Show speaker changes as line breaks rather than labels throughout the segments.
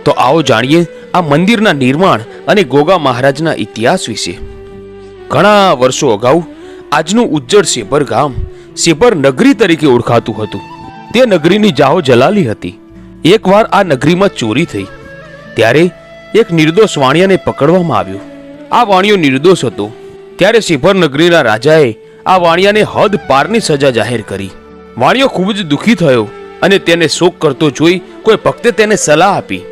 તો આવો જાણીએ આ મંદિરના નિર્માણ અને ગોગા મહારાજના ઇતિહાસ વિશે. ઘણા વર્ષો અગાઉ આજનું ઉજ્જડ શેભર ગામ શેભર નગરી તરીકે ઓળખાતું હતું. તે નગરીની જાહો જલાલી હતી. એકવાર આ નગરીમાં ચોરી થઈ ત્યારે એક નિર્દોષ વાણિયાને પકડવામાં આવ્યો. આ વાણિયો નિર્દોષ હતો. ત્યારે શેભર નગરીના રાજાએ આ વાણિયાને હદ પારની સજા જાહેર કરી. વાણિયો ખૂબ જ દુઃખી થયો અને તેને શોક કરતો જોઈ કોઈ ભક્તે તેને સલાહ આપી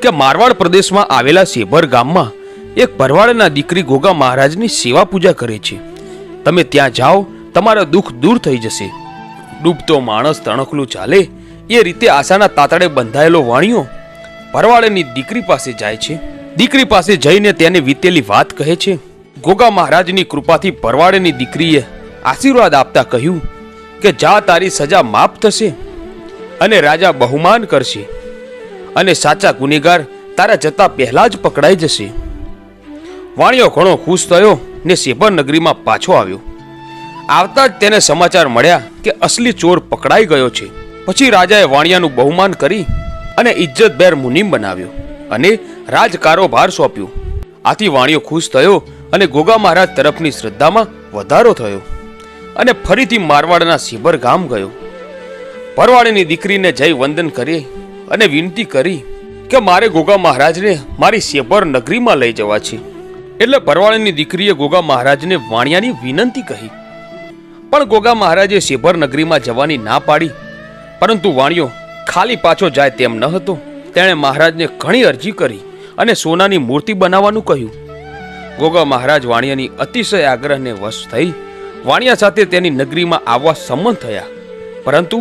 કે મારવાડ પ્રદેશમાં આવેલા શેભર ગામમાં એક ભરવાડના દીકરી ગોગા મહારાજની સેવા પૂજા કરે છે. તમે ત્યાં જાઓ, તમારા દુઃખ દૂર થઈ જશે. ડૂબતો માણસ તણખલું ચાલે એ રીતે આશાના તાતડે બંધાયેલો વાણિયો ભરવાડની દીકરી પાસે જાય છે. દીકરી પાસે જઈને તેને વીતેલી વાત કહે છે. ગોગા મહારાજની કૃપાથી ભરવાડની દીકરીએ આશીર્વાદ આપતા કહ્યું કે જા, તારી સજા માફ થશે અને રાજા બહુમાન કરશે અને સાચા ગુનેગાર તારા જતા પહેલા જ પકડાઈ જશે. વાણિયો ઘણો ખુશ થયો ને શેભર નગરીમાં પાછો આવ્યો. આવતા જ તેને સમાચાર મળ્યા કે અસલી ચોર પકડાઈ ગયો છે. પછી રાજાએ વાણિયાનું બહુમાન કરી અને ઇજ્જતભેર મુનિમ બનાવ્યો અને રાજકારોભાર સોંપ્યો. આથી વાણિયો ખુશ થયો અને ગોગા મહારાજ તરફની શ્રદ્ધામાં વધારો થયો અને ફરીથી મારવાડના શેભર ગામ ગયો. ભરવાડની દીકરીને જય વંદન કરી અને વિનંતી કરી કે મારે ગોગા મહારાજને મારી શેભર નગરીમાં લઈ જવા છે. એટલે ભરવાડની દીકરીએ ગોગા મહારાજને વાણિયાની વિનંતી કહી. પણ ગોગા મહારાજે શેભર નગરીમાં જવાની ના પાડી. પરંતુ વાણિયો ખાલી પાછો જાય તેમ ન હતો. તેણે મહારાજને ઘણી અરજી કરી અને સોનાની મૂર્તિ બનાવવાનું કહ્યું. ગોગા મહારાજ વાણિયાની અતિશય આગ્રહને વશ થઈ વાણિયા સાથે તેની નગરીમાં આવવા સંમત થયા. પરંતુ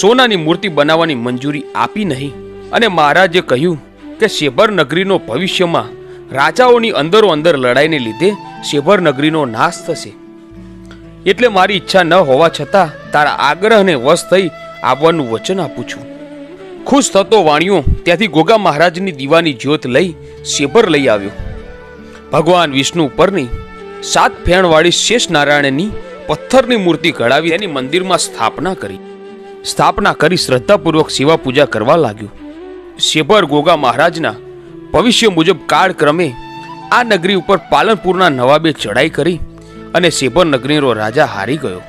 સોનાની મૂર્તિ બનાવવાની મંજૂરી આપી નહીં અને મહારાજે કહ્યું કે શેભર નગરીનો ભવિષ્યમાં રાજાઓની અંદરો અંદર લડાઈને લીધે શેભર નગરીનો નાશ થશે. એટલે મારી ઈચ્છા ન હોવા છતાં તારા આગ્રહને વશ થઈ આવવાનું વચન આપું છું. ખુશ થતો વાણિયો ત્યાંથી ગોગા મહારાજની દીવાની જ્યોત લઈ શેભર લઈ આવ્યો. ભગવાન વિષ્ણુ ઉપરની 7 ફેણવાળી શેષ નારાયણની પથ્થરની મૂર્તિ ઘડાવી તેની મંદિરમાં સ્થાપના કરી શ્રદ્ધાપૂર્વક સેવા પૂજા કરવા લાગ્યો. શેભર ગોગા મહારાજના ભવિષ્ય મુજબ કાળક્રમે આ નગરી ઉપર પાલનપુરના નવાબે ચડાઈ કરી અને શેભર નગરીનો રાજા હારી ગયો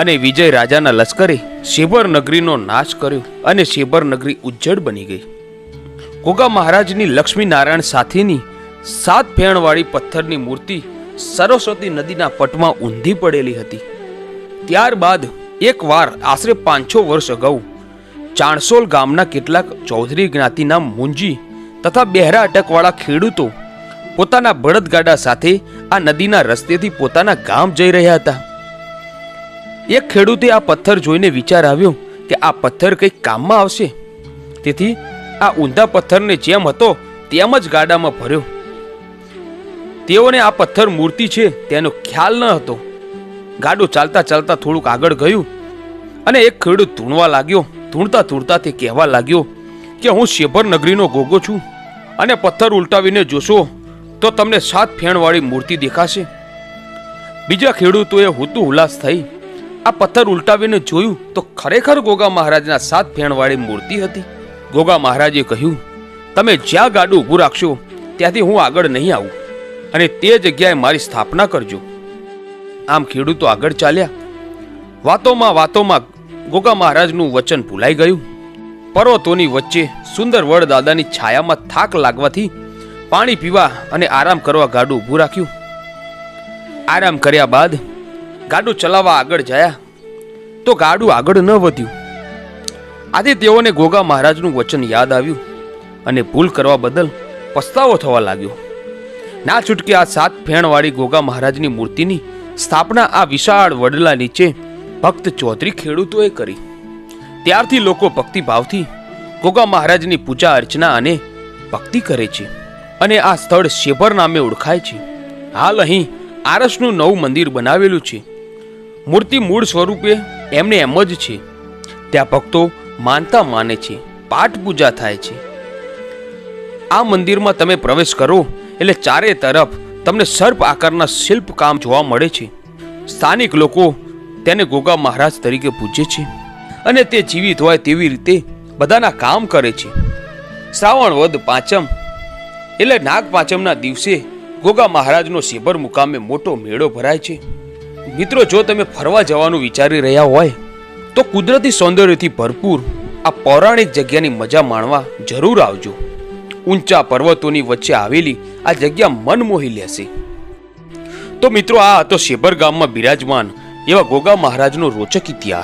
અને વિજય રાજાના લશ્કરે શેભર નગરીનો નાશ કર્યો અને શેભર નગરી ઉજ્જડ બની ગઈ. ગોગા મહારાજની લક્ષ્મી નારાયણ સાથેની 7 ફેણવાળી પથ્થરની મૂર્તિ સરસ્વતી નદીના પટમાં ઊંધી પડેલી હતી. ત્યારબાદ એકવાર આશરે 500 વર્ષ અગાઉ ચાણસોલ ગામના કેટલાક ચૌધરી જ્ઞાતિના મુંજી તથા બહેરા અટકવાળા ખેડૂતો પોતાના બળદગાડા સાથે આ નદીના રસ્તેથી પોતાના ગામ જઈ રહ્યા હતા. એક ખેડૂતે આ પથ્થર જોઈને વિચાર આવ્યો કે આ પથ્થર કંઈક કામમાં આવશે. તેથી આ ઊંધા પથ્થરને જેમ હતો તેમ જ ગાડામાં ભર્યો. તેઓને આ પથ્થર મૂર્તિ છે તેનો ખ્યાલ ન હતો. ગાડું ચાલતા ચાલતા થોડુંક આગળ ગયું અને એક ખેડૂત ધૂણવા લાગ્યો. ધૂણતા તે કહેવા લાગ્યો કે હું શેભર નગરીનો ગોગો છું અને પથ્થર ઉલટાવીને જોશો તો તમને 7 ફેણવાળી મૂર્તિ દેખાશે. બીજા ખેડૂતોએ હુતુ હુલાસ થઈ આ પથ્થર ઉલટાવીને જોયું તો ખરેખર ગોગા મહારાજના 7 ફેણવાળી મૂર્તિ હતી. ગોગા મહારાજે કહ્યું, તમે જ્યાં ગાડું ઊભું રાખશો ત્યાંથી હું આગળ નહીં આવું અને તે જગ્યાએ મારી સ્થાપના કરજો. આમ ખેડૂતો આગળ ચાલ્યા. વાતોમાં ગોગા મહારાજનું વચન ભૂલાઈ ગયું. પર્વતોની વચ્ચે સુંદર વડદાદાની છાયામાં થાક લાગવાથી પાણી પીવા અને આરામ કરવા ગાડું ઊભું રાખ્યું. આરામ કર્યા બાદ ગાડું ચલાવવા આગળ ગયા તો ગાડું આગળ ન વધ્યું. આથી તેઓને ગોગા મહારાજનું વચન યાદ આવ્યું અને ભૂલ કરવા બદલ પસ્તાવો થવા લાગ્યો. ના છૂટકે આ 7 ફેણવાળી ગોગા મહારાજની મૂર્તિની સ્થાપના આ વિશાળ વડલા નીચે ભક્ત ચૌધરી ખેડૂતોએ કરી. ત્યારથી લોકો ભક્તિભાવથી ગોગા મહારાજની પૂજા અર્ચના અને ભક્તિ કરે છે અને આ સ્થળ શેભર નામે ઓળખાય છે. હાલ અહીં આરસનું નવું મંદિર બનાવેલું છે. મૂર્તિ મૂળ સ્વરૂપે એમને એમ જ છે. ત્યાં ભક્તો માનતા માને છે, પાઠ પૂજા થાય છે. આ મંદિરમાં તમે પ્રવેશ કરો એટલે ચારે તરફ તમને સર્પ આકારના શિલ્પ કામ જોવા મળે છે. સ્થાનિક લોકો તેને ગોગા મહારાજ તરીકે પૂજે છે અને તે જીવિત હોય તેવી રીતે બધાના કામ કરે છે. શ્રાવણ વદ પાંચમ એટલે નાગ પાંચમના દિવસે ગોગા મહારાજનો સેબર મુકામે મોટો મેળો ભરાય છે. મિત્રો, જો તમે ફરવા જવાનું વિચારી રહ્યા હોય તો કુદરતી સૌંદર્યથી ભરપૂર આ પૌરાણિક જગ્યાની મજા માણવા જરૂર આવજો. ઊંચા પર્વતોની વચ્ચે આવેલી આ જગ્યા મન મોહી લેશે. તો મિત્રો, આ હતો સેબર ગામમાં બિરાજમાન એવા ગોગા મહારાજનો રોચક ઇતિહાસ.